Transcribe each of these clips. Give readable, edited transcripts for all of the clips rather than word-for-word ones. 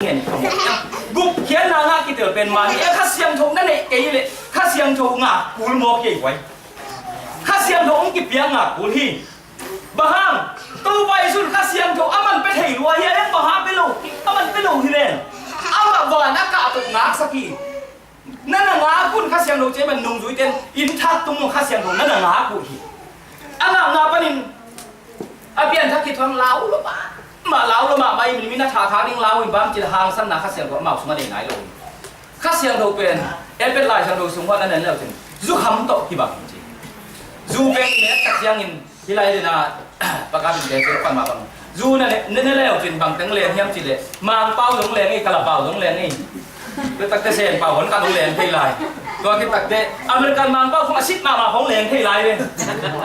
เงี้ยกุบเขียนนางากิเตอร์เป็นมานี่ข้าเสียงทงนั่นเองเกย์เลยข้าเสียงทงอ่ะกูลโมกยี่ไว้ข้าเสียงทงกิบยังอ่ะกูที่บ้างตู้ใบสุดข้าเสียงทงมันเป็นเหตุว่าเฮียบ้างไปลูกมันไปลูกที่เนี่ยมาบ่อนอากาศตกหนักสักทีนั่นน่ะงาคุณข้าเสียงทงเจ้ามันนุ่งจุยเต็นอินทักตุ้งข้าเสียงทงนั่นน่ะงากูที่งาปนินเปลี่ยนทักกิทองเล้าหรือเปล่ามาเล้าหรือมาไม่มีนักชาท้าดิ้งเล้าอีบ้างจิตหางสั้นหนาข้าเสียงทงมาสมัยไหนลงข้าเสียงทงเป็นลายเสียงทงสูงว่านั่นแล้วจริงจู่คำตกที่บางจริงจู่เป็นเนี่ยตัดยังอินที่ไรเลยนะประกาศเป็นเด็กเป็นฟังมาบางจู่นั่นแล้วจริงบางตั้งเรียนเทียมจิตเลยมาเป้าหลงแรงไอ้กระเป๋าหลงแรงไอ้ก็ตักเตะเสียงเป่าหนกันหลงแรงที่ไรตัวที่ตักเตะอเมริกันมาเป้าของอาชิตมาของแรงที่ไรเลย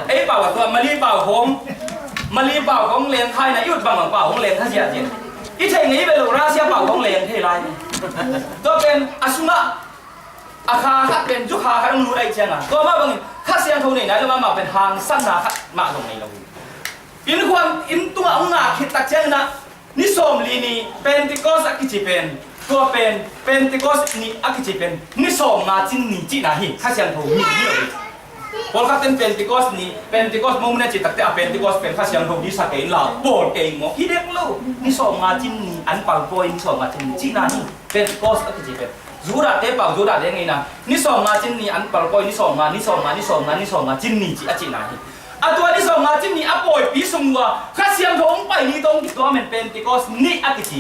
ไอ้เป่าตัวมาลีเป่าของมาลีเป่าของแรงไทยนะยุดบางเป่าของแรงท่าเสียจริงอีเทงนี้เป็นลูกราเซียเป่าของแรงที่ไรตัวเป็นอาชุนะอาคาคัดเป็นจุคาคัดรู้ได้เจ้าตัวมาบางข้าเสียงทงนี่นะแล้วมาเป็นทางสั้นนาคัดมาตรงนี้เราอินควรอินตัวองค์นาคิดตักเจ้านะนิสมลีนีเป็นติโกสกิจิเป็นตัวเป็นติโกสนี่อกิจิเป็นนิสมมาจินนี่จีน่าหิข้าเสียงทงนี่เยอะพอข้าเป็นติโกสนี่เป็นติโกสมุมเนี่ยจิตตักเตะเป็นติโกสเป็นข้าเสียงทงที่สักเองเราโบดเองมั้งที่เด็กลูกนิสมมาจินนี่อันปังโปยนิสมมาจินจีน่าหิเป็นติโกสอกิจิเป็นจูราเตะเป่าจูราเด้งไงนะนิสมมาจินนี่อันปังโปยนิสมมาจินนี่จีอาจิน่าหิตัวนิสมมาจินนี่อโปยปีสมัวข้าเสียงทงไปนี่ตรงตัวมันเป็นติโกสนี่อกิจิ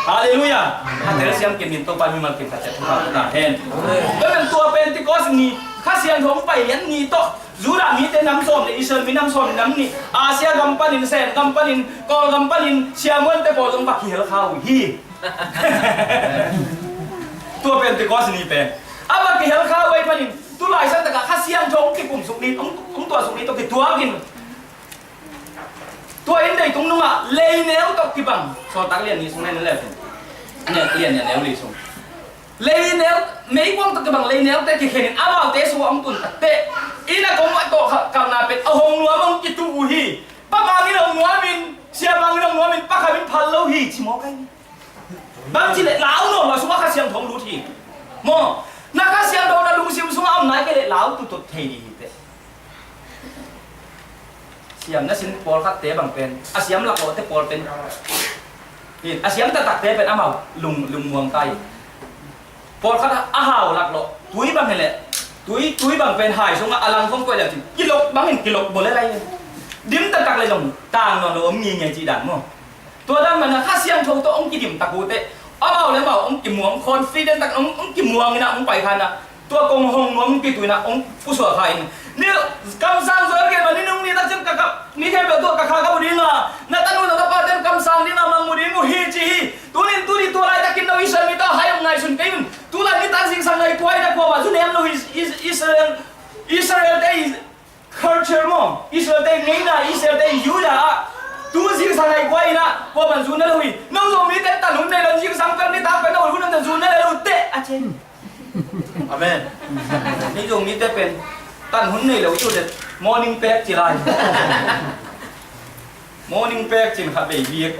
ฮาเลลูยาถ้าเธอเสียงเก็บมินตัวไปมีมันเก็บขัดจัดทุกอย่างนะเห็นแล้วเป็นตัวเป็นติโกสนี่ข้าเสียงทงไปยันนี่โตจูรามีแต่น้ำส้มในอิสราเอลมีน้ำส้มน้ำนี่อาเซียกัมปานินเซนกัมปานินกอลกัมปานินเชียมวนแต่พอต้องบักเหี่ยวข้าวฮีตัวเป็นติโกสนี่เป็นบักเหี่ยวข้าวไว้ปานินตัวลายสันตะกะข้าเสียงทงที่ปุ่มสุกนี้ต้องตัวสุกนี้ต้องติดตัวกินตัวเองได้ตรงนู้นอ่ะเลยแนวตกที่บังสอนตักเรียนนี่ส่งนั่นแหละเนี่ยเรียนเนี่ยแนวเลยส่งเลยแนวไม่ว่างตกที่บังเลยแนวแต่ที่เห็นอาบ่าวเตะสวมตุนเตะอีน่ะก็มาโตกำนาเป็นเอาหงนัวมึงกิตูฮีป้าบางนี่เราหัวมินเสียบางนี่เราหัวมินป้าขมินพันเราฮีชิมอกันบางทีเลยเหลาหน่อยว่าสมมติข้าเสียงทงรู้ทีโม่นักข้าเสียงทงน่ะลุงซิมสมมติเอาไหนก็เลยเหลาตุดเทดีเตะเสียมนั่นสินปอลคัดเตะบางเป็นอาเสียมหลักโอเตปอลเป็นนี่อาเสียมตะตักเตะเป็นอาเมาลุงมวงไตปอลคัดอาหาวหลักโลตุ้ยบางเห็นแหละตุ้ยบางเป็นหายสงอลังฟงกวยอย่างจริงกิโลบางเห็นกิโลบนอะไรดิ้มตะตักเลยลงต่างนอนอมมีเงี้ยจีดันมั้งตัวนั้นมันข้าเสียงทงตัวองค์กิดิมตะกูเตะอาเมาเลยเมาองค์กิมวงคอนฟิเดนต์ตะองค์กิมวงนี่นะองค์ไปคันนะตัวกงหงองค์กิตุยนะองค์ผู้สวดใครนี่คำสั่งสอนแกมันนี่นุ่งนี่ตั้งใจกับนี่แค่แบบตัวกับข้ากับบุรีนะนั่นตั้งนู่นตั้งปาเต็มคำสั่งนี่นะมังบุรีงูฮีจีตัวนี้ตัวอะไรตะกินเราอิสราเอลมีตัวหายองไงสุนกินตัวอะไรนี่ตั้งสิ่งสั่งไงกวยนะกว่าสุนเอ็มเราอิสราเอลได้ culture มั้งอิสราเอลได้ไงนะอิสราเอลได้ยูดาตัวสิ่งสั่งไงกวยนะกว่ามันสุนนั่นเลยน้องเรามีแต่ตั้งนู่นในเราสิ่งสั่งเป็นนี่ตั้งเป็นเราหุ่นนั่นสุนนั่นเราเตะอาเจนอาเมนนี่ตรงนี้จะเป็นตั้งหุ่นนี่เราอยู่เด็ด morning pack จีไร morning pack จีนขับเบียก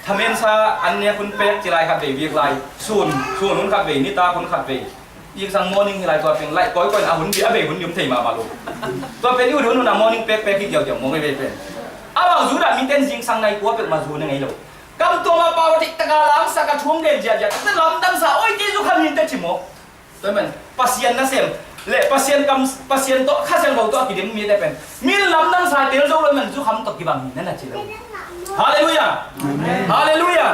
ทำเองซะอันเนี้ยคุณแป๊กจีไรขับเบียกไรส่วนหุ่นขับเบียนิตาคุณขับเบียยิ่งสั่ง morning อะไรตัวเป็นไรก้อยเอาหุ่นเบียเบียหุ่นยืมเทมาบาลูตัวเป็นอยู่หุ่นน่ะ morning pack ที่เดียวมองไม่เป็นบ่าวจูดามีเต้นยิ่งสั่งในกัวเป็นมาจูนยังไงลูกกำตัวมาปาวติตะกาลังสักช่วงเดียร์แต่ลำดังสาวโอ้ยที่สุขันหินเตจิโมตัวมันpasienนะเซมเละpasienโตข้าเซมบอกตัวกี่เดือนมีได้เป็นมีลำดังสายเตลโจเลยมันสุขันตกกี่บางนั่นน่ะจีเลยฮาเลลูยาฮาเลลูยา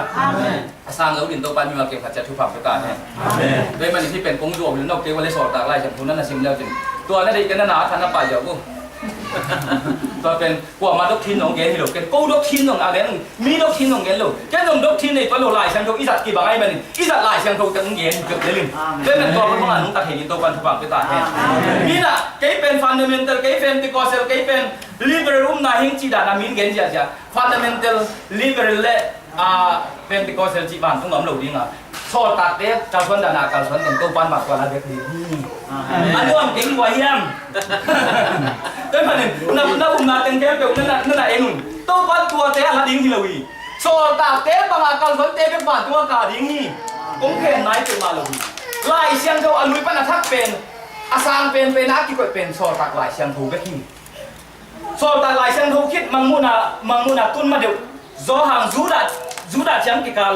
สร้างแล้วดินโตปานมีมาเก็บขัดจัดทุกฝั่งทุกการเนี่ยด้วยมันที่เป็นกงโยมหรือนกเกวเลสอดตากไล่ฉันทุนนั่นน่ะซิมแล้วจริงตัวนั่นเองกันหนาทันน่ะไปเดี๋ยวกูตัวเป็นกว่ามาดกทินของแกที่หลุดกันกูดกทินของอะไรนั่นมีดกทินของแกหลุดแกลงดกทินในตัวหลุดลายเสียงโทอีสัตกี่บางไอ้มันอีสัตลายเสียงโทจะต้องเย็นเกือบเลยลืมด้วยเป็นตัวมันต้องอ่านต้องตัดเหตุตัวกันทุกฝั่งไปตัดแทนมีน่ะแกเป็นฟันเดเมนทัลแกเป็นติโกเซลแกเป็นลิเบอรัลน่ะเฮงจีดานามินเกนจ้ะฟันเดเมนทัลลิเบอรัลเป็นติโกเซลจีบานต้องหลอมหลุดดิ้งอ่ะโซตัดเด็กการสวนดานาการสวนเป็นตัวปันมากกว่าละเด็กดีอันนี้มันเก่งกว่าเยี่ยมด้วยมันนี่นับอุ้มนาเต็งแก้วนั่นน่ะเองตัวปันตัวเตะละดิ้งที่เราวี เ so ta te banga kal thon te be ban tua ka ding hi kong khen nai te ma lo lai siang tho alui pan athak pen asang pen pen a ki ko pen so tak lai siang tho be hi so ta lai siang tho khit mangmuna tun ma deu zo hang juda chang ki kal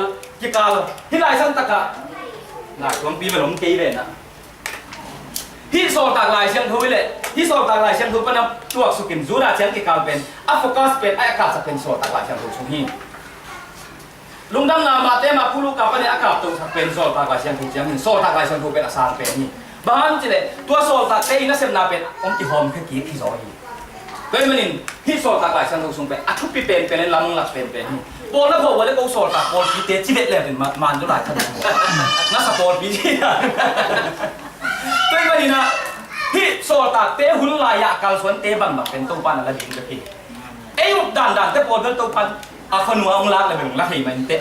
hi lai sang taka na tuam pi ma lom ke ve na hi so tak lai siang tho le hi so tak lai siang tho pan tuak sukim juda chang ki kal pen a focus pen a ka sa pen so tak lai siang tho chung hi lungdam na mate ma pulu ka pane akap to pen so tak lai siang tho chang so tak lai siang tho pen asang pen ni bahan chile tua so tak te ina sem na pen om ki hom ke ki zo hi Vậy mà nhìn hít sổ tạc lại sang đầu xuống về, à thúc bị bền làm lạc bền hi. Bố nó phổ với câu sổ tạc bố bị tế chi vệ lệ đến màn cho lại thân. Nó sắp bố bị chi à. Vậy mà nhìn à, hít sổ tạc tế hun lại ya cao xuống tế bằng bền tông pan là điểm được hi. Ấy một đàn tế bố với tông pan, à phần mua ông lạc là mình lạc hi mà tế.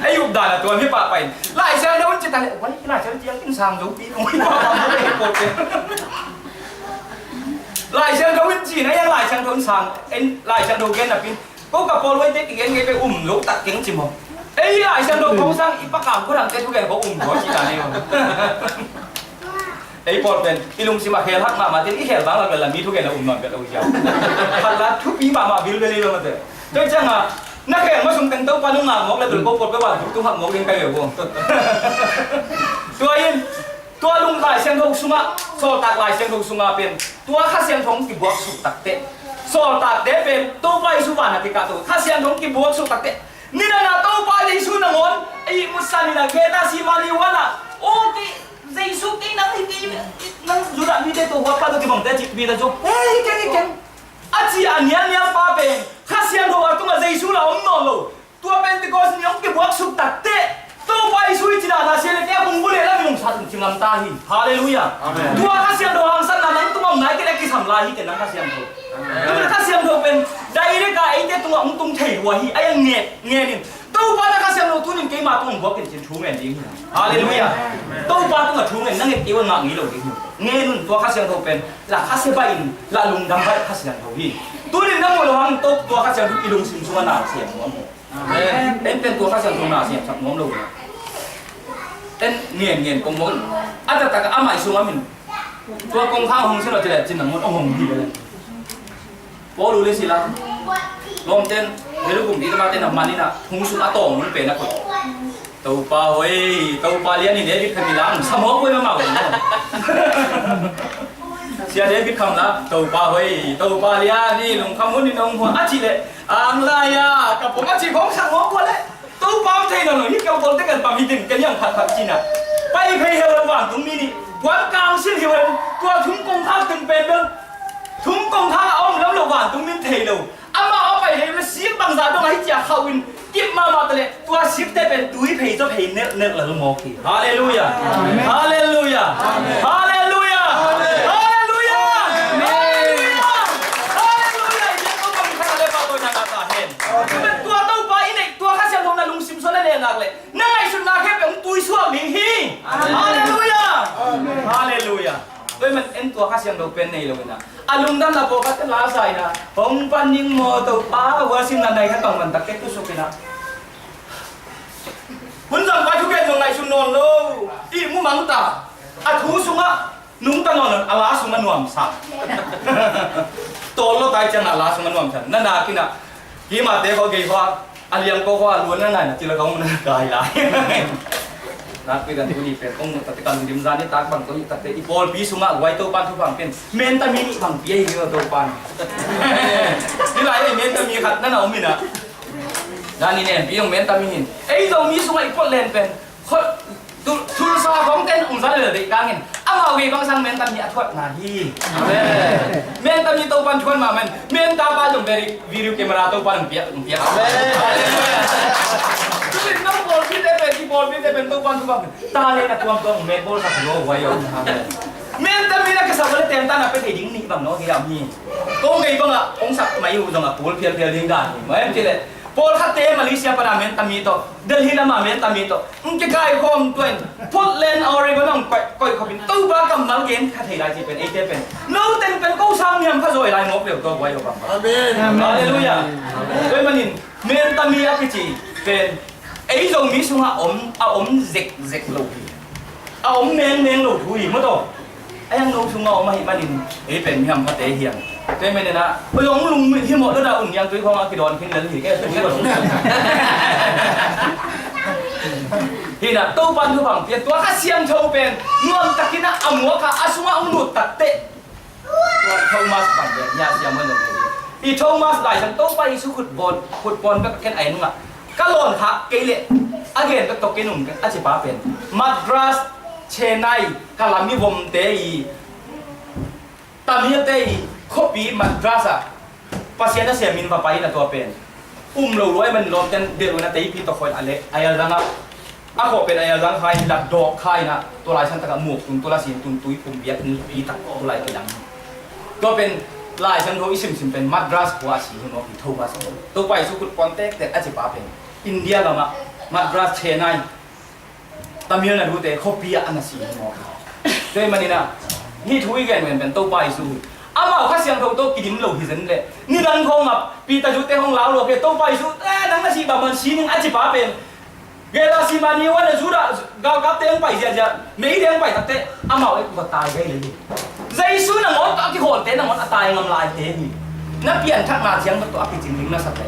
Ấy một đàn là tuần với bà phải lại sang đâu chỉ ta lại quay lại sang chiang kinh sang dấu tí không biết bố lại sang đâu chỉ này lại sang đâu sang em lại sang đâu gen là pin có cả pol với cái gen cái lúc tắt kính chìm không ấy lại sang đâu không sang ít bắt cảm có thằng cái thu gen có có chỉ cả này không ấy pol bên ilung si mà khéo hắc mà tên ít khéo bang là mi thu gen là non cái đâu giờ thật là thu pi mà bil bên đây mà thế tôi chẳng à nó khéo mà sung tên tàu pa nung nào ngọc là từ có pol cái bạn thu hắc ngọc lên cái hiểu không tôi yên tua lung lai siang thong sunga so tak lai siang thong sunga pen tua kha siang thong ki buak su tak te so tak te pen to pai su wana ti ka to kha siang thong ki buak su tak te ni na to pai le su na ngon ai musani na ke ta si mali wana o ki Jesu ki nang hi nang jura mi te to wa pa to ki bang te chi bi da jo ei ke a chi an yan pa pen kha siang thong tu ma Jesu la om no lo tua Pentecost ni om ki buak su tak te Tau pai sui cina na sele ke bung bule la minum satu cingam tahi. Haleluya. Amen. Dua kasihan doang san nanang tu mam naik ke sam lahi ke nang kasihan tu. Amen. Kasihan tu pen daire ka ite tu ngam tung thei wahi ayang nge nin. Tau pa na kasihan tu tunin ke ma tu ngok ke chin thu ngen ding. Haleluya. Tau pa tu ngak thu ngen nang ke wa ngak ngi lo ding. Nge nun tu kasihan tu pen la kasihan bain la lung dam bai kasihan tu hi. Tunin nang mo lo hang tu kasihan tu ilung sim sunga na siam mo. Amen. Enten tu kasihan tu na siam sak mom lo. Tên nghiền công muốn, ăn tất cả amai xuống mình, tôi công thao hồng xin là chỉ là chỉ là một ông hồng gì vậy, bố đủ lên xí là, lom tên, thế lúc cùng đi mà tên là mani na, hồng xuống á tổ muốn về na còn, tàu pa liên này biết không làm, sao mốt quên mà màu xia đấy biết không là tàu pa liên đi lùng không muốn đi nông hoa chỉ lệ, ang lai à, cặpผมchỉ không sang mốt qua đấy. Tau pam thei no hi kau bol te kan pam hidin kan yang phat china pai phei he wan tung mi ni wan kang sil hi wan tua thum kong tha từng pen đơn thum kong tha om lam lo wan tung min thei lo ama o pai he siek bang za dong hi cha khawin kip ma tele tua siek te pen tui phei cho phei nek la mo ki hallelujah hallelujah hallelujah Hallelujah. Tôi mình em tua khá xem đầu pen này rồi nè. Alung đam là bộ các lá dài nè. Hồng pan nhưng mò tàu phá và xin là này các tổng mình tập kết tu sụp nè. Muốn rằng phải thu kết ngày xuân non lô. Ý muốn mắng ta. À thú sung á. Nung ta non à lá sung ăn nuông sạc. Tổ lô tay chân à lá sung ăn nuông chân. Nên là kia nè. Khi mà té có gầy hoa. Anh liam có hoa luôn này nè. Chỉ là không gầy lại. Nak pegang tu ni pen, kong tatikan di mzani tak bang tu tak ipol pi sunga wai tu pan tu bang pen, men ta mini bang piai hiu tu pan. Ni lai ni men ta mi khat na na omin na. Dani ne pi yong men ta mi hin. Ei do mi sunga ipol len pen. Khot tu sa kong ten zan le de kangin. Amau ge bang sang men ta mi athot na hi. Amen. Men ta mi tu pan chuan ma men ta pa jong dari video camera tu pan pia. Amen. Jadi nang bol kita pen tu pan tu bang. Tali na tuang tuang men bol sa lo wayo. Men ta mi na ka sa bole tem ta na pe thei ding ni bang no ki am ni. Ko ngai bang a ong sak mai hu jong a pul phial phial ding da ni. Ma em chi le Paul khate Malaysia parliament tamito Delhi lama men tamito ke kai khom tuen Portland Oregon ong koi khopin tu ba kam mal gen kha thei lai ji pen e te pen no ten pen ko sam yam kha zoi lai mo pe to wai yo ba amen hallelujah doi manin men tami a ki chi pen ei zong mi sunga om zek lo hi a om meng lo thu hi mo to ayang lo sunga om hi manin e pen yam kha te hiang thế mình là bây giờ ông lùng khi mọi đứa nào ủng yang tôi không cái đòn khi lần thì cái tôi thì là tôi ban tôi bằng tiền tôi khá xiêm châu bên luôn tất cả na múa cả asuma ông nụt tật tệ tôi Thomas bằng tiền nhà xiêm hơn rồi thì Thomas đại sang tôi bay xuống khut bồn các cái này đúng không ạ các lon khác cái lệ again các tộc cái nùng cái anh chỉ bảo bên Madras Chennai các làm như vùng tây Tamil tây copy madrasa pasien sia min papai na to pen lo roi man lom ten de na tei pi to khoi ale ayal danga a ko pen ayal dang khai la do khai na to lai san ta mu tun to la sin tun tui pum biak ni pi ta to lai ke dang to pen lai san ho isim pen madras kwa si no pi tho ba so to pai su kut contact te a chi pa pen india lama madras Chennai Tamil Nadu te copy ana si no te manina ni thui gen pen to pai su ama khá xiang thâu tôi kìm lâu thì dân lệ như đang không mà vì ta chú tê không láo được cái tôi phải chú đang là gì bà mình xí nhưng anh chỉ phá bền ghê ta xí mà nhiều anh là chú đã gạo cáp tê không phải gì à mấy đêm phải thật tê ama ấy vật tài gây lấy gì dây sú là ngón cái hồn tê là ngón tài ngầm lại tê gì nó biển thắt mà xiang tôi áp cái chính mình nó sạch đấy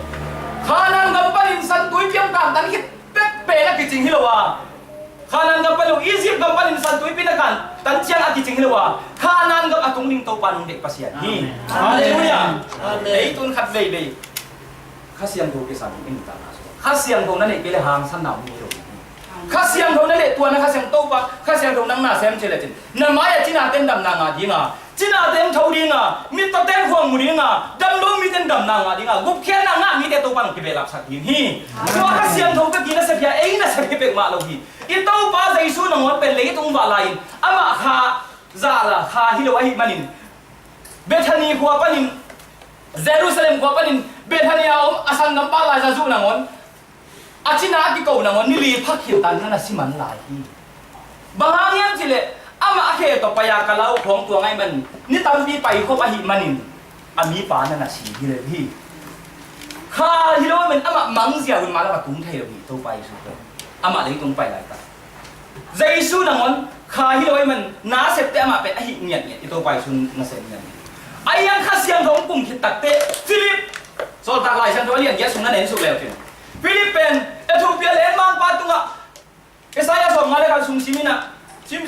khả năng gặp ba linh san túi kiếm cảm tán cái bê là cái chính hiểu à khả năng gặp ba lục Egypt gặp ba linh san túi pin kan tan chiang ati ching lewa khả năng gặp atung ning to pan dek pasian hi hallelujah amen ei tun khat vei vei kha siang do ke san ing ta kha siang do na ne pele hang san naw ni ro kha siang do na le tua na kha siang to pa kha siang do nang na sem chele chin na maya china ten dam na nga dinga china ten thau dinga mi ta ten khong mu dinga dam do mi ten dam na nga dinga gup khen na nga mi te to pan ki be lap sak hi so kha siang do ka ki na se pya ei na se pe ma lo hi ito pa Jesu nang on pen le tung ba lain ama kha za la kha hi lo hi manin Bethany ko panin Jerusalem ko panin Bethany om asan ngam pa la za zu nang on achina ki ko nang on ni li phak hin tan na siman lai hi bahang yang chile ama akhe to paya kalau khong tua ngai man ni tam bi pai ko pa hi manin ami pa na si hi le hi kha hi lo men ama mang zia un ma la tung thai lo hi to pai su ama lấy tung pai lại ta Jesu nang on kha hi lo man na sep te ama pe hi ngiat ngiat to pai sun na sep ngiat ayang kha siang dong pum khit tak te Philip so tak lai san to lian ya sung na nen su leo tin Philippen Ethiopia len mang pa tunga Isaiah so ngale ka sung simina sim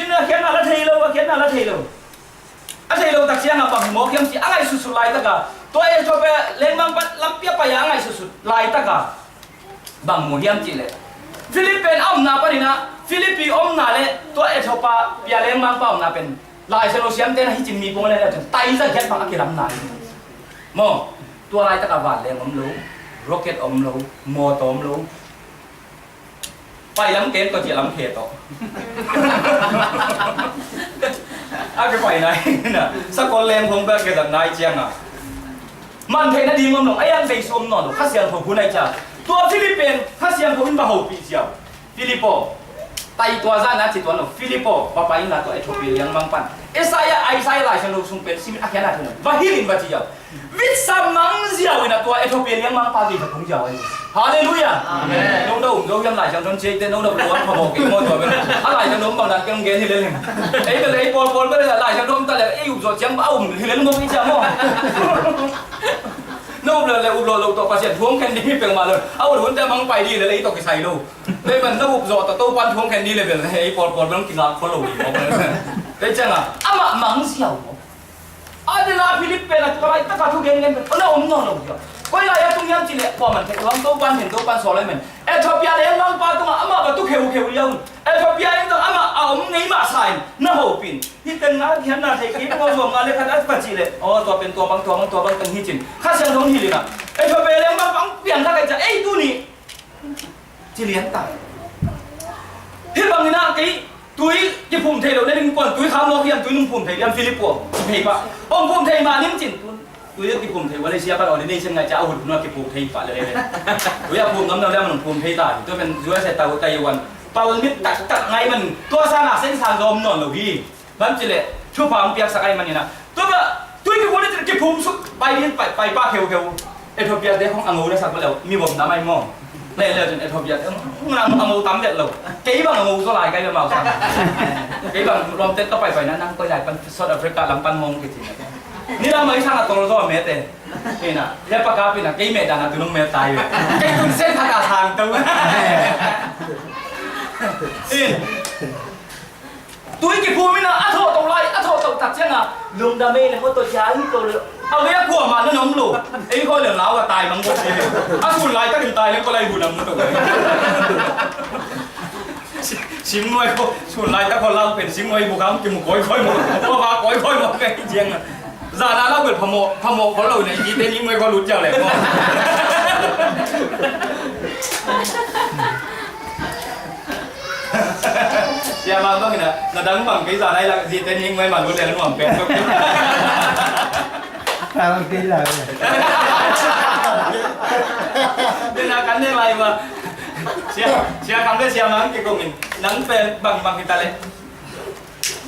na khian na la thei lo a thei lo tak siang apa mo khiam si angai su su lai ta ka to Ethiopia len mang pa lampia pa ya angai su lai ta ka bang mo hiam chi le Philippen om na pa dina Philippi om na le to Ethiopia pia len mang pa om na pen lai se lo siam te na hi chin mi pong le la tai za khian pa akiram na mo to lai ta ka van le om lo rocket om lo motor om loไปล้ำเกมตัวเจี๋ยล้ำเขตต่ออะไรไปไหนน่ะสกอตแลนด์ผมก็เกิดจากนายเจียงอ่ะมันเทน่าดีมั้งหนุ่มไอ้ยังไปซูมหน่อยข้าเสียงผมพูดในใจตัวฟิลิปปินส์ข้าเสียงผมอินบาฮูปีเจียวฟิลิปโปไตตัวซ่านะจิตตัวหนุ่มฟิลิปโปปะไปอินลาตัวเอธิโอเปียยังมังปันไอ้ไซหลายชนลุงเป็นซิมิอาแค่นั้นเท่านั้นบาฮิลินบาเจียววิสามังเจียวนะตัวเอธิโอเปียยังมังปาดีกับผมเจียวฮาเลลูยาน้องดาวน้องยำหลายจังจนเช็คเต้นน้องดาวร้อนพอบอกกี่โมงจอดไปอะไรจังน้องบางดันเก่งเก่งที่เล่นไอ้เป็นไอ้ปอนไม่ได้หลายจังน้องแต่เลยไอ้อุบจอดเชียงเบ้าที่เล่นงงอีจ้ามั่วน้องเลยอุบเราตัวภาษาท่วงแคนดี้เป็นมาเลยเอาหุ่นแต่มังไปดีเลยไอ้ตัวกี่ไซโลเลยมันน้องอุบจอดตัวปั้นท่วงแคนดี้เลยเป็นไอ้ปอนไม่ต้องกินลาคนหลงอีกมั้งได้จังอ่ะอามามังเสียวอาเดลาฟิลิปเปนตัวอะไรตั้งแต่ทุกเงินเป็นแล้วอมนอนเลยก็ยังยังตรงยังจีเลยพอมันเทคลำตัวปั้นเห็นตัวปั้นสอนเลยมันเอธิโอเปียเลยยังมังปาตัวอามาประตูเขียวยังเอธิโอเปียยังตัวอามาเอาไงมาใส่น่าหูปินที่เป็นงานที่น่าเทคิดว่าส่งงานเลยขนาดปัจจุบันอ๋อตัวเป็นตัวบางตั้งหิจินข้าเสียงท้องหิเลยนะเอธิโอเปียยังมังปังเปลี่ยนท่ากันจะเอ้ตัวนี้จีเลียนตายที่บางนี่นะกี่ตุ้ยยี่ปุ่มเทเราได้ดึงก่อนตุ้ยข้ามโลกยังตุ้ยนุ่งปุ่มเทยังฟิลิปโปเทปะองปุ่มเทมานิ่มจิน tu ya ki pum thei Malaysia pa ordination ngai cha hut no ki pum thei pa le le tu ya pum ngam no le man pum thei ta tu ben jua se ta Taiwan pa mit tak ngai man to sa na sen sa dom non lo hi ban chi le chu pa piak sakai man ni na tu ba tu ki pum ki pum su pai ni pai pa kheu kheu Ethiopia de khong angu le sak ba lo mi bom na mai mo le le jin Ethiopia nang angu tam det lo ke bang angu so lai kai le mau sa ke bang rom tet to pai pai na nang koi lai pan South Africa lam pan mong ki ti ni la mai sang atong lo me te ni na le pa ka pi na ke me da na tu nong me tai ke kun sen tha ka thang tu tôi cái phù mình là ăn thổ tàu tạt chứ à lùng đam mê này có tôi chán tôiเอาเนี่ยกลัวมาแล้วน้องลูกไอ้คนเหลืองล้าวก็ตายมังหมดเลยถ้าคุณไล่ก็ถึงตายแล้วก็ไล่บุญนำมันตกเลยชิมหน่วยก็คุณไล่ถ้าคนเราเป็นชิมหน่วยบุกเขากินหมูก้อยหมดเพราะว่าก้อยหมดไงเจียงอ่ะซาดาเราเป็นพโมเขาเราเนี่ยยีเต้นยิ่งไม่ก็รู้เจ้าเลยSiapa bang ini? Nadang bang kisah này là gì tên nhưng mà luôn là nuông bèn. Sao kỹ là Nên là cắn lên lại mà. Siapa kamu siapa mang cái cùng mình nắng bèn bang kita lên.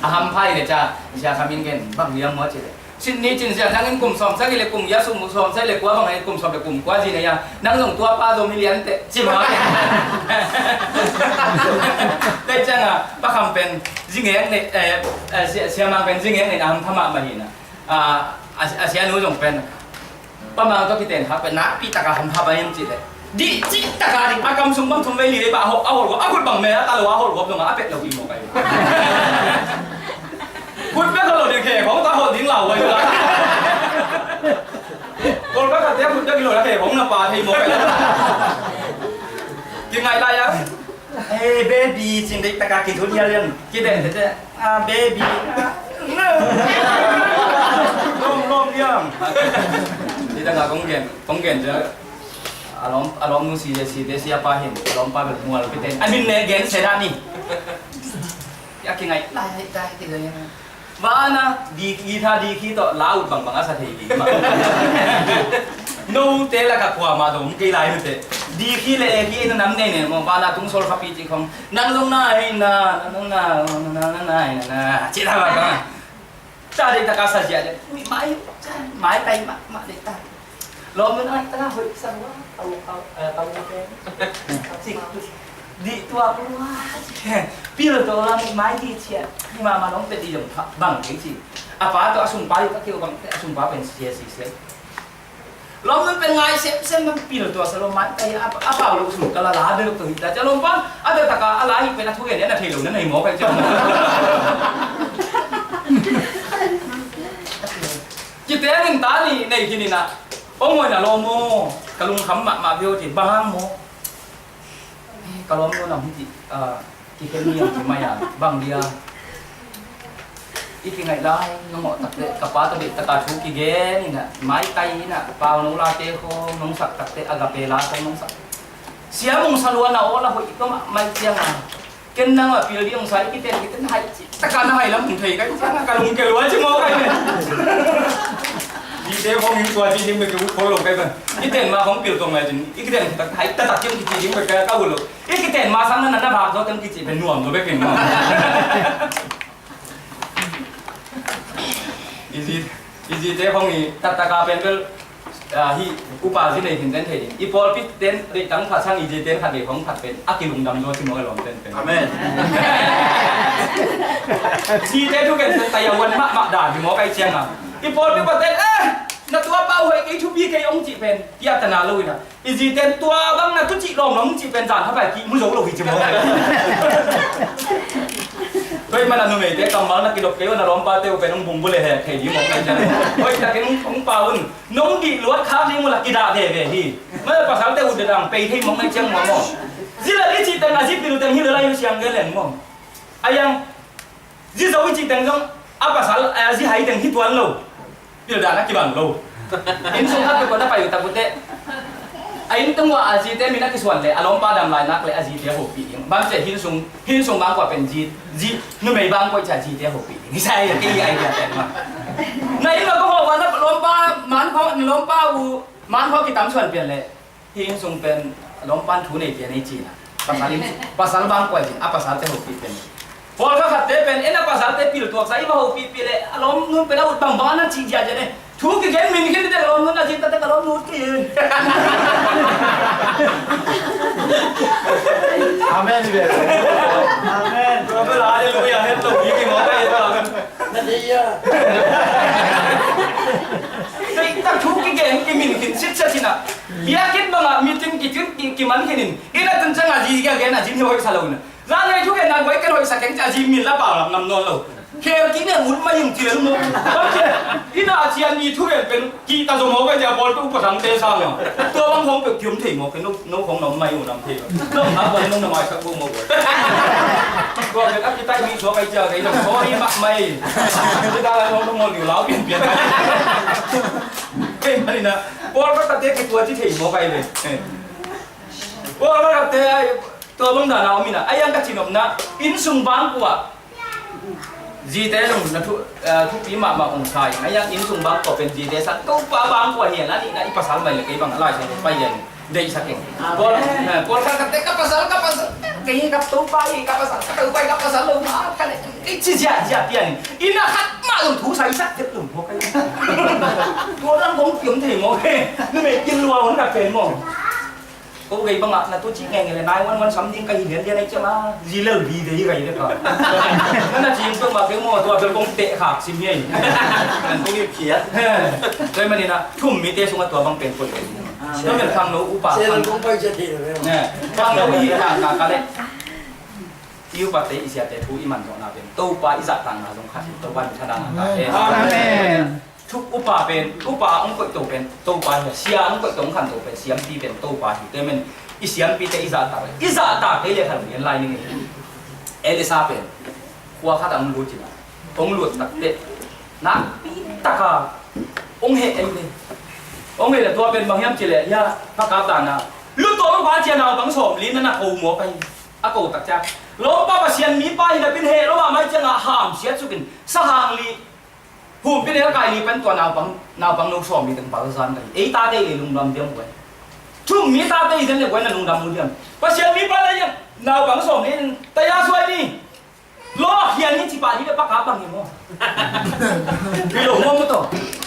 Aham phai này cha, siapa kami ingin bang yang mau cile. Sin ni cin siapa nangin kum som saya le kum ya sum som saya le kuah bang ini kum som le kum kuah gì này ya. Nang dong tua pa 2 million tệ. Siapa mang? ได้จังอ่ะป้าคำเป็นจิงเองในเสียมังเป็นจิงเองในนามธรรมะมาหินะเสียนู้จงเป็นป้ามังก็คิดเองครับเป็นนักปีตากาทำท่าไปยังจิตเลยดิจิตากาดิอากำสมบังทุนไม่ลีเลยบ้าเอาหัวเอาคุณบังเมย์ตาลัวเอาหัวตรงอาเป็ดเราอีโมกันคุณเป็นคนหลุดเด็กของตาหัวดิ้งเหล่าไว้ละคนก็เทียบคุณจะกินหลุดเด็กของน้ำปลาทีโมกันยังไงได้ยังHey baby, cinta kita kaki tu dia lian. Kita itu, baby, lom diam. Kita nggak konggen je. Alom nu si siapa hin, alom pa bermual kita. Amin negen sedani. Ya kingai, lah kita ni. Mana di kita laut bang asal ini. No tela ka kwa ma dong ki lai te di khi le ki na nam ne ne mo ba na tung sol kha pi chi khom nang long na chi tha ba ka ta de ta ka sa ja de mai tai ma de ta lo men ai ta hoi sa wa au ke chi di tua ku wa pi lo to la mai di chi ni ma long te di dong bang ke chi apa to asum pa ka ki bang asum pa pen sia lo man pengai sen man pil to sa lo man kai apa lo su kala la de to hita ja lo pan ada taka ala hi pena thuge ne na thelo na nei mo kai cha ki te ning ta ni nei ki ni na ongoi na lo mo kalung kham ma bio ti bang mo kalom no na hi ki ken ni ki ma ya bang dia ít ngày lai nó ngọ tập lệ cặp ba tập lệ tập chú kỳ ghé ni nè máy tay nè bao nấu la tê khô nông sặc tập lệ agape la khô nông sặc xía mông salua nào là hội có mai chiang à ken năng là pil đi ông sai cái tên hay tất cả nó hay lắm mình thấy cái cả lùng kêu lúa chứ mò cái này đi thế không những tua chỉ những cái khối lục cái cái tên mà không pil tông này thì cái tên hay tất cả những cái những cái cao lục cái tên mà sáng nó bạc rồi tên cái chỉเป็นnuông rồi biết cái mà Isi teh hongi tataka penbel hi upa sini hinten teh. Ipol pit ten ritang pasang isi ten hati hong hat pen akilung dam dua semua lom ten pen. Amen. Si teh tu kan tayawan mak dah di mau kai ciang ah. Ipol pit paten na tua pau hoi kai chupi kai ong chi pen kia tana lui na. Isi ten tua bang na tu chi lom ong chi pen jan habai ki mu zo lo hi chi mo. Tôi mà là người thế cầm máu là cái độc kéo là lom ba tiêu về nông vùng bule hè thể đi một ngày chân. Tôi ta cái nông bao hơn nông đi luộc khác đi một là cái đà về thì mới là sáng tiêu được làm pay thêm một ngày chân mà mò. Chỉ là cái chị tên là chỉ từ tên như là yêu xiang cái lên mò. Ai yang chỉ dấu chị tên trong apa sáng chỉ hay tên hít tuan lâu. Điều đã là cái bản lâu. Đến xuống hát cái con đã phải tập bút đấy. Ayin tunggu azite mina kiswan le alom padam lai nak le azite hopi bang che hin sung bang kwa pen ji nu mei bang kwa cha ji te hopi ni sai ya ki ai ya ten ma Này mà có họ nó lompa man kho kita suan pian le hi sung pen lompan thu nei pian nei chi na pasal bang ko ji apa pasal te ho pi pen pol ka khat te pen ena pasal te pil tuak sai ma ho pi pi le lom nu pe la ut bang bang na chi ja ja ne thu ki gen min ki te lom nu na chi ta te lom nu ki Amen. Amen. Hallelujah het lo ki mo ka eta Hallelujah. Đây ta thu cái gen cái mình kinh sit sit na bia kết bằng meeting cái man cái nín ina tân chang à gì cái gen à gì thôi sao lâu nè ra đây thu cái nào với cái hồi sa cái gì mình là bảo nằm non lâu kêu cái này muốn mà dùng tiền mua ok ina chỉ anh đi thu cái kỳ ta dùng cái giờ bol cũng phải thằng tê sao nhở tôi băng không được kiếm thì một cái nấu không nấu may một làm thì nó hấp bol nó ngoài các bộ một còn cái áp tay bị xuống cái chờ cái nó có đi mặc mày người ta không ngon điều láo biển biển cái này nè bol có tạt cái tua chỉ thì một cái này bol có tạt tôi băng đàn nào mình à ai ăn cái gì nè in sung bang của gì thế luôn là thu phí mà ông sai ai ăn in sung bang của bên gì thế sao câu ba bang của hiện là đi lại pasal mày là cái bằng lại thì bây giờ đây sao cái bol kan kata pasal cái tu pai pasal lu kan cái chi ja tiền ina hat ma lu thu sai sắc tiếp luôn một cái tôi đang cũng kiếm thì một cái nó mày kinh lùa vẫn gặp tiền một cô gầy băng ạ là tôi chỉ nghe người này quan sắm những cái hiện đây chứ mà gì lơ gì đấy gầy đấy cả nên là chỉ tôi mà cái mùa tôiเป็นcông tệ khác xin nhỉ Công nghiệp khiết. rồi mà này là thùng mi tê xuống cáiตัวบางเป็นคนnóเป็นทางโน้อุปา Sen cũng phải chết đi rồi. เนี่ยทางโน้อีทางกันเลยที่อุปาเตอิเสียเตทูอิมันสองนาเป็นตู้ปาอิจัตตังนาสงขัดตู้วันชนะนาเอ Amen. ทุกอุปาเป็นอุปาองค์ก็ตัวเป็นตู้ปาเสียองค์ก็ตรงขันตัวเป็นเสียมปีเป็นตู้ปาที่เต็มเป็นอิเสียมปีเตอิจัตตังอิจัตตังเตเรียกขันเรียนลายนี่เอลิซาเป็นขัวข้าตังรู้จินะองหลุดตักเตนะตะกาองเหตุเองเลยองเหตุตัวเป็นบางอย่างจิเลยยาพระกาตานะลูกตัวมันพาเจียนเอาบางสมลิ้นนั่นน่ะโกหัวไปอากูตักจ้าล้มป้าเสียนมีป้ายนะเป็นเหตุแล้วว่าไม่จะงาห้ามเสียสุกินสหางลีหูเป็นเหตุกายลีเป็นตัวนาวบังลูกสมมีถึงปากสันกันไอ้ตาเตยลุงดำเดียมไว้ชุ่มมีตาเตยเดียมไว้นั่นลุงดำมือเดียมป้าเสียนมีป้ายอะไรยังนาวบังสมนี่แต่ยาสวยนี่ล้อเฮียนี่จีบาที่เป็นปากกาบังยังมั้งพี่หลงมั้งมั้งตัว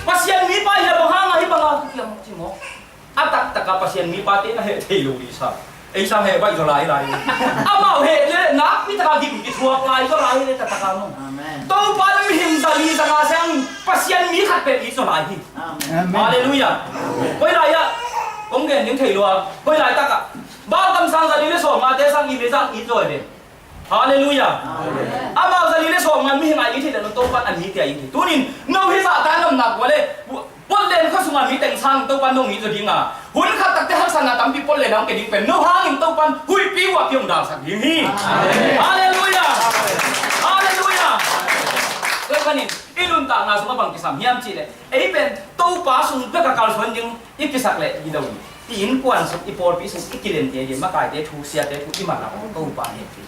pasien mi pa ya bahang ai banga kiam chimo atak taka pasien mi pa te na he theilu li sa ei sa he bai zo lai amao he le na mi taka dim ki thuak lai zo lai le taka mo Amen. to pa mi him sa li sa nga sang pasien mi khat pe li zo lai hi Amen. hallelujah koi lai ya kong gen ning theilu koi lai taka ba kam sang sa li le so ma te sang i le sang i zo le hallelujah amao sa li le so ma mi him ai thi le no to pa an hi ti ai thi tunin no hi sa ta nam nak wale pol len kho sunga mi teng sang to pan dong hi zo dinga hun khat tak te hak sana tam pi pol len ang ke ding pen no hang in to pan hui pi wa pyong da sak hi hallelujah hallelujah le kanin ilun ta nga sunga bang kisam hiam chi le ei pen to pa sung pe ka kal son jing ikisak le hi do tin kwan suk ipol pi suk ikilen te ma kai te thu sia te thu iman la to pa he pi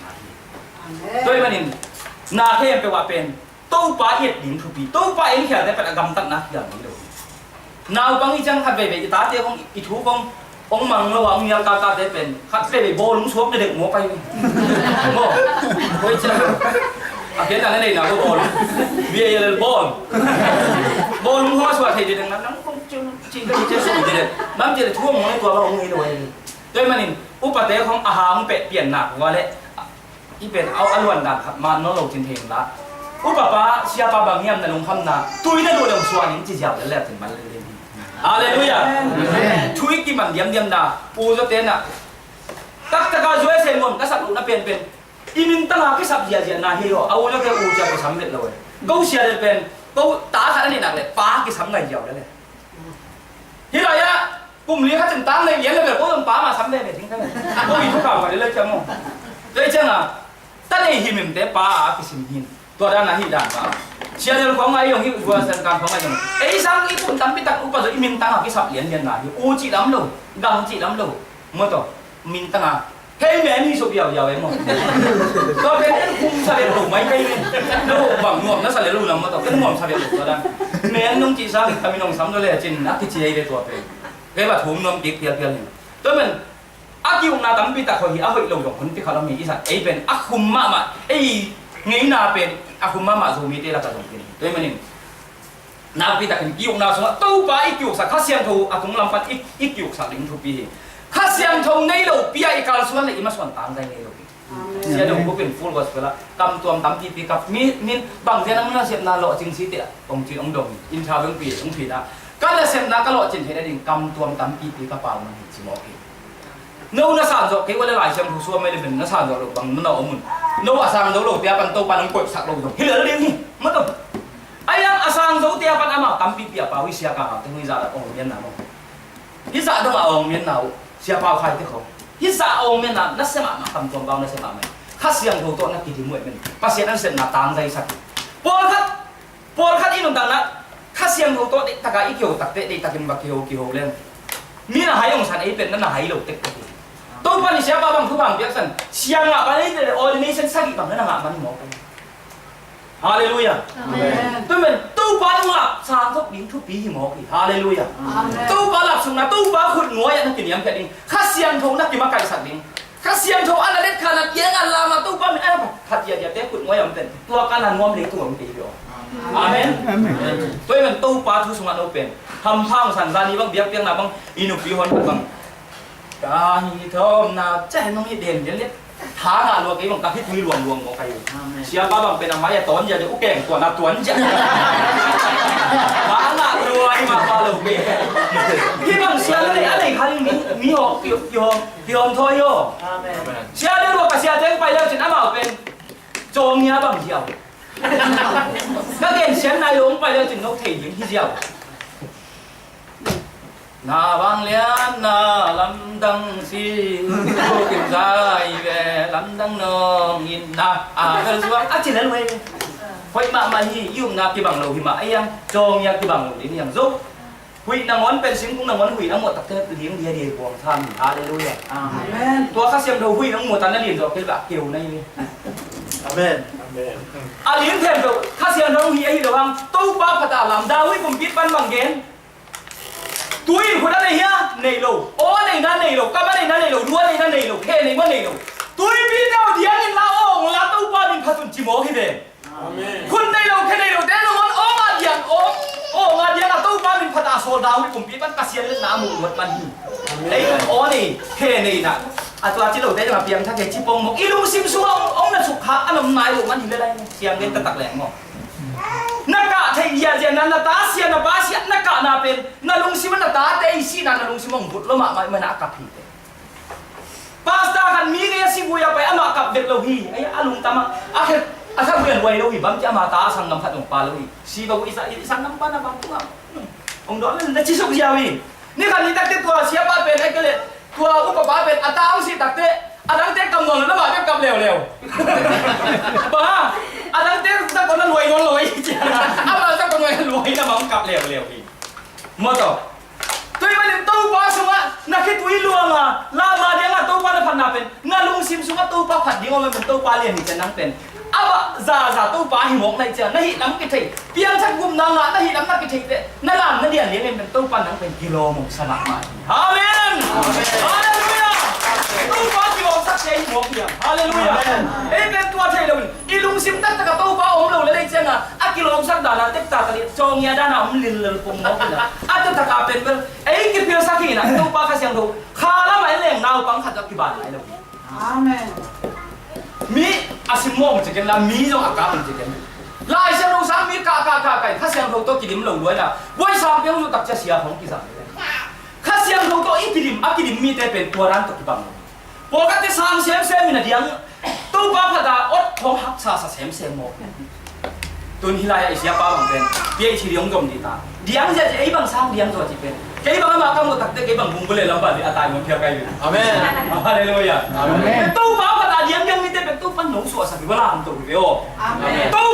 ด้วยมันนี่นาเทมไปว่าเป็นตู้ปลาเอ็ดดินทุปีตู้ปลาเอ็นเขียนได้เป็นกำตัดนะอย่างนี้ดูนาวบางอีจังขัดไปตาเตี้ยของอีทูขององมังระหว่างเมียกาได้เป็นขัดไปโบลุงชกเด็กหัวไปโม่โอ้ยจังอาเขียนอะไรนี่นะก็โบลเบียร์เลยโบลุงหัวสวัสดิ์เด็กนั้นน้ำคงจริงก็จะสู้เด็กน้ำจะท่วมในตัวเราองนี้ด้วยด้วยมันนี่อุปเตะของอาหารเป็ดเปลี่ยนหนักว่าเลยอีเป็นเอาอรวนดันขับมาโนโลจินเทงละอุปปะเสียปะบางเงียมในลงคำนาตุยนั่นดูเรื่องส่วนนี้จีเจ้าแล้วแหละถึงมันเลยฮาเลลูยาทุยกี่มันเดียมดาปูจะเต้นอ่ะตักตะการช่วยเซนมก็สับลูกน่ะเป็นอีมินตั้งหาพิสับเจียนาเฮียเอาแล้วแกอูจะไปสำเร็จเลยก็เสียเลยเป็นก็ตาขันนี่หนักเลยป้ากี่สำไงเดียวแล้วเลยที่ไรอะกลุ่มนี้เขาถึงตั้งเลยเย็นเลยแบบก็ต้องป้ามาสำเร็จเลยทิ้งกันเลยก็มีทุกข่าวกันเลยจังมั้งเลยจังอ่ะตั้งแต่หิมเตะป้ากี่สิบหินตัวด้านนั้นหินด้านป้าเชียร์เรื่องของไอ้ยังหิวัวสังการของไอ้ยังไอ้สังอีปุ่นตั้งพิตักอุปสรรคมินตั้งหากี่สับเหรียญเรียนนาอยู่อูจีดำลูกกังจีดำลูกเมื่อตัวมินตั้งหา เฮ้ยแม่นี่สุบยาวๆเองมั้งก็เป็นคุ้มสเลลูไม่ใช่เนี่ยแล้วบังงวมนั่นสเลลูนำมาต่อเป็นงวมสเลลูก็ได้แม่น้องจีซ่าทำให้น้องซ้ำตัวเลยจินนักที่เจียเลยตัวเป็นเฮ้ยแบบถุงนมกิ๊กเดียวๆเลยตัวมันอากิวนาตั้มปีตาคนที่อาหิลงคนที่เขาเรามีอีสัตไอ้เป็นอาคุมมามาไอ้ไงนาเป็นอาคุมมาซูมิเตละกันตรงนี้ตัวมันนี่นาปีตาคนกิวนาสมะตู้ป้าอีกิวสักข้าเสียงทูอาคุมลำพัดอีกิวสักลิงทูปีข้าเสียงทูในโลกปีอีกาลส่วนเลยอีมาส่วนต่างใจในโลกเสียดงก็เป็นฟูลก็สเปล่ากำตัวตั้มปีกับมีบางเสียนั่งน่าเสียนาโลจริงสิเตะองจีองดงอินชาวเรื่องปีองปีนะก็เลยเสียนาก็โลจริงเห็นได้ดิ่งกำตัวตั้มปีกับเปล่ามันจิโมกีนู้นน่าสานจบคิดว่าหลายเสียงผู้ช่วยไม่ได้เป็นน่าสานจบหรอกบางนู้นเอามุนนู้นอาสางจบหรอกเตียปันโตปันน้องกดสักหรอกที่เหลือเรื่องนี้ไม่ต้องไอ้ยังอาสางจบเตียปันอามาตั้มปีเปล่าวิเชียกาถึงวิจารณ์องเมียนนาโมฮิสาต้องเอาองเมียนนาเสียเปล่าใครที่เขาฮิสาองเมียนนานั่นเสียมาทำตัวเบานั่นเสียมาไหมข้าเสียงถูกตัวนักกิจมวยมันภาษานั่นเสียนาต่างใจสักพอคัดอีนุ่งต่างนะข้าเสียงถูกตัวตะกาอีเกี่ยวตักเตะตะกิมบักเกี่ยวเรื่องมีน่ะหายองสันไอ้เป็นนั่นน่ะหายโลกเต็กตัวปันนี่เสียบ้าบังทุบังเปียกสันเสียงอ่ะปันนี่เดอออร์ดิเนชั่นสักอีกบังนั่นน่ะมันหมอไปฮาเลลูยาตัวมันตัวปันอ่ะสร้างทุกดิ้งทุกปีที่หมอไปฮาเลลูยาตัวปันหลับสุนัขตัวปันขุดงัวอย่างนักกินยำแค่ดิ้งข้าเสียงถูกนักกินมาไก่สักดิ้งข้าเสียงถูกอันนั้นเล็กขนาดเยี่ยงอันลามาตัวปันมันอะไรขัดเยียดเตะขุดงัวอย่างเป็นตัวกันหันงัวมันเล็กตัวมันตีเดียวอาเมนตัวมันตัวปันทุกสุนัขเราเป็นทำพังสันซานีบางเบียกเปียงนาบางอินุปีฮอนบางกาฮิทอมนาเจ้าน้องนี่เด่นเดี๋ยวนี้หาหาลัวกี่บางกับที่คุยรวมหมอใครอยู่เชียร์บ้าบางเป็นอะไรอย่าต้นอย่าจะอุ้งแก่งตัวนับตัวนี่จ้ะหาหารวยมาพาลูกเบี้ยที่บางเชียร์อะไรอะไรเขาเนี่ยมีหอกยอมทอยโยเชียร์ได้รู้กับเชียร์เด้งไปแล้วจะน้ำเอาเป็นโจมเนี้ยบางเดียวนักเรียนเชียร์นายลงไปแล้วจะนกเทียนที่เดียวนาบังเลียนนาลำดังสีโกินใจเวลำดังนองอินนาเรื่องส่วนจีนั่นเว้ยพอยมาฮียุ่งนากี่บังเราหิมะไอ้ยังจงยากี่บังเราเดี๋ยวนี้ยังซุกหุยนางวันเป็นสิ่งของนางวันหุยทั้งหมดตักเตะเลี้ยงเดียบวงท่านฮาเลลูยาอาเมนตัวข้าเสียมเราหุยทั้งหมดตอนนั้นเรียนจบเป็นแบบเกี่ยวในนี้อาเมนอาเลี้ยงเทมเราข้าเสียมเราหุยไอ้ระวังตู้ป้าพัดอาลำดาวหุยผมปิดปันบังเกนตัวอีกคนอะไรเฮียในโลกโอ้ในนั้นในโลกก็ไม่ในนั้นในโลกด้วยในนั้นในโลกแค่ในว่าในโลกตัวอีพี่เจ้าเดียนินลาโองลาตู้ป้าดินพัตุนจิโมฮิเดคุณในโลกแค่ในโลกแต่ละวันโอ้มาเดียนโอ้มาเดียนลาตู้ป้าดินพัตาโซดาวิผมปีมันกระเซียนเล่นน้ำมูดมันไอ้โอ้นี่แค่ในน่ะตัวที่เราได้มาเพียงถ้าแค่ชิปงบอกอีลุงซิมซัวองนั่นสุขะอันนั้นนายโลกมันหินอะไรเสียงเล่นตะตักแหลงมั้งนักกะเทียเจนันนาตาเสียนาบาเสียนักกะนาเป็นนาลุงซิมันนาตาเตยสีนาลุงซิมังบุตรละมาไม่นักกับพี่พาสต้ากันมีเรียสิบุยไปอามากับเด็กเราฮีไอ้อาลุงตามาอาเคอาถ้าเรียนไว้เราฮีบัมจะมาตาสังน้ำพัดของปลาเราฮีสีบาวิสังน้ำปลาน้ำบังตัวองค์ดอนนั่นได้ชิสุกยาวีนี่กันนี่ตักเตตัวเสียบ้าเป็นไอ้ก็เลยตัวอุปบาเป็นอาตาองสิตักเตอาดังเตกำนนแล้วมาเป็นกำเร็วบ้าอาดังเตสักคนรวยนอนรวยจ้ะอามาสักคนรวยนะมันกลับเร็วพี่มาต่อตัวมันตู้ป้าสมะนักคิดวิลวงอ่ะลามาเดียงอ่ะตู้ป้าเนี่ยพันนาเป็นงานลุงซิมสมะตู้ป้าผัดดิ้งมันเป็นตู้ป้าเรียนนี่จะนั่งเป็นอาบะซาตู้ป้าหิมกในเจ้านั่นหิน้ำกิจเพียงชักกุมนางอ่ะนั่นหิน้ำนักกิจเตะนั่นหลานนั่นเดียนเลี้ยงเป็นตู้ป้านั่งเป็นกิโลมุสนามาฮาเลนฮาเลลูยาตู้ป้ากิโลสักเชียหิมกเดียวฮาเลลูยาเอ้เป็นตัวเชียเลยอีลุงซิมตั้งแต่กับตู้ป้าองเราเลยเจ้าอ่ะอากิโลสักดานาเต็กตาตะลิจงยาดานาอมลินเลปุ่มมกนะอาจจะตะกาเป็นไอ้กิเปียวสักทีนะตู้ป้าข้าเสียงดูข้าละไม่เลี้ยงนาวปังขัดกับกิบาลไหนเราอาเมนมีอาซิมงจะกันละมีจงอากาศจะกันลายเสียงดูสามีกาข้าเสียงดูตัวกิดิมเราด้วยนะวันสามเพียงดูตักจะเสียของกิจารข้าเสียงดูตัวอีกิดิมมีแต่เป็นตัวร้านตัวกิบังปกติสามเสียงมีนะเดียงตู้ป้าพัดาอดของหักซาเสียงหมกตัวนี้ลายไอเสียป้าบังเป็นเบี้ยชีเลี้ยงจมดีตาเดียงจะไอ้บังสร้างเดียงตัวจีเป็นไอ้บังมาตั้งหมดตักเตะไอ้บังบุ้งไปเลยลำบากอาตายมันเพียงไกลอยู่อาเมนอาเลลูยาตู้ป้าพัดาเดียงยังมีแต่เป็นตู้ปั้นหนูสัวสักเวลาทำตัวเดียวตู้